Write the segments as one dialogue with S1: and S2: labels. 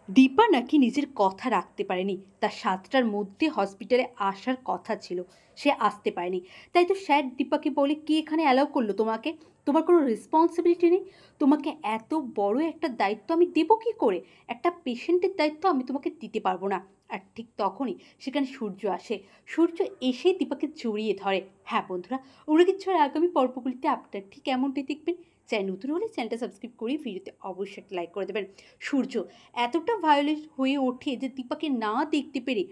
S1: দীপা নাকি নিজের কথা রাখতে পারেনি। তার ৭টার মধ্যে হসপিটালে আসার কথা ছিল, সে আসতে পারেনি। তাই তো স্যার দীপাকে বলে, কে এখানে অ্যালাউ করলো তোমাকে? তোমার কোনো রেসপন্সিবিলিটি নেই? তোমাকে এত বড় একটা দায়িত্ব আমি দেবো কী করে? একটা পেশেন্টের দায়িত্ব আমি তোমাকে দিতে পারবো না। আর ঠিক তখনই সেখানে সূর্য আসে। সূর্য এসে দীপাকে জড়িয়ে ধরে। হ্যাঁ বন্ধুরা, ওরা কিছু আর আগামী পর্বগুলিতে আপনার ঠিক এমনটাই দেখবেন। চ্যানেল নতুন হলে চ্যানেলটা সাবস্ক্রাইব করে ভিডিওতে অবশ্যই একটা লাইক করে দেবেন। সূর্য এতটা ভায়োলেন্ট হয়ে ওঠে যে দীপাকে না দেখতে পেরে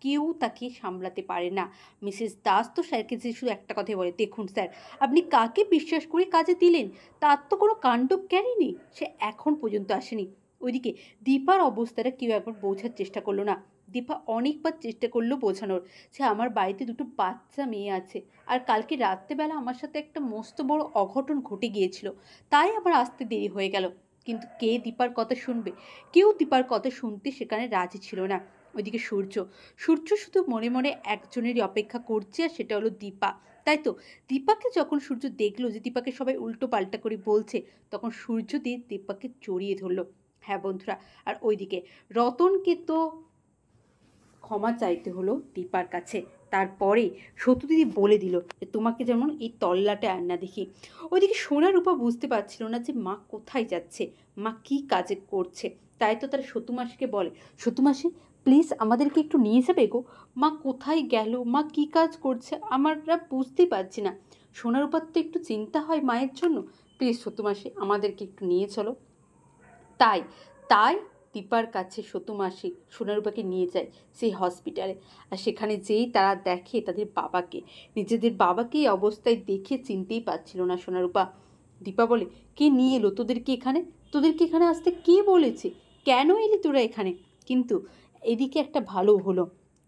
S1: কেউ তাকে সামলাতে পারে না। মিসেস দাস তো স্যারকে যে শুধু একটা কথাই বলে, দেখুন স্যার, আপনি কাকে বিশ্বাস করে কাজে দিলেন? তার তো কোনো কাণ্ড জ্ঞানই নেই, সে এখন পর্যন্ত আসেনি। ওইদিকে দীপার অবস্থাটা কেউ একবার বোঝার চেষ্টা করলো না। দীপা অনেকবার চেষ্টা করলো বোঝানোর যে আমার বাড়িতে দুটো বাচ্চা মেয়ে আছে, আর কালকে রাত্রেবেলা আমার সাথে একটা মস্ত বড় অঘটন ঘটে গিয়েছিল, তাই আমার আসতে দেরি হয়ে গেল। কিন্তু কে দীপার কথা শুনবে? কেউ দীপার কথা শুনতে সেখানে রাজি ছিল না। ওইদিকে সূর্য সূর্য শুধু মনে মনে একজনেরই অপেক্ষা করছে, আর সেটা হলো দীপা। তাই তো দীপাকে যখন সূর্য দেখলো যে দীপাকে সবাই উল্টো পাল্টা করে বলছে, তখন সূর্য দিয়ে দীপাকে জড়িয়ে ধরলো। হ্যাঁ বন্ধুরা, আর ওইদিকে রতনকে তো ক্ষমা চাইতে হলো দীপার কাছে। তারপরে সত্যদিদি বলে দিল যে তোমাকে যেমন এই তল্লাটে আর না দেখি। ওইদিকে সোনা রূপা বুঝতে পারছিল না যে মা কোথায় যাচ্ছে, মা কি কাজে করছে। তাই তো তার সতুমাসিকে বলে, সতুমাসি প্লিজ আমাদেরকে একটু নিয়ে যাবে গো, মা কোথায় গেল, মা কি কাজ করছে আমরা বুঝতেই পারছি না। সোনা রূপার তো একটু চিন্তা হয় মায়ের জন্য, প্লিজ সতুমাসি আমাদেরকে একটু নিয়ে চলো। তাই তাই দীপার কাছে সতুমাসি সোনারূপাকে নিয়ে যায় সেই হসপিটালে। আর সেখানে যেই তারা দেখে তাদের বাবাকে, নিজেদের বাবাকে এই অবস্থায় দেখে চিনতেই পারছিল না সোনারূপা। দীপা বলে, কে নিয়ে এলো তোদেরকে এখানে? তোদেরকে এখানে আসতে কে বলেছে? কেন এলি তোরা এখানে? কিন্তু এদিকে একটা ভালো হলো,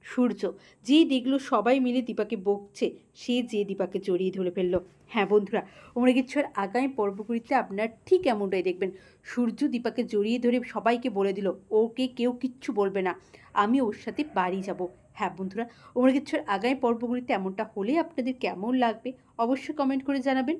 S1: সূর্য যেই দেখলো সবাই মিলে দীপাকে বকছে, সে যে দীপাকে জড়িয়ে ধরে ফেললো। হ্যাঁ বন্ধুরা, ওমরা কিচ্ছুর আগামী পর্বগুলিতে আপনার ঠিক এমনটাই দেখবেন। সূর্য দীপাকে জড়িয়ে ধরে সবাইকে বলে দিল, ওকে কেউ কিচ্ছু বলবে না, আমি ওর সাথে বাড়ি যাব। হ্যাঁ বন্ধুরা, ওমরা কিচ্ছুর আগামী পর্বগুলিতে এমনটা হলে আপনাদের কেমন লাগবে অবশ্যই কমেন্ট করে জানাবেন।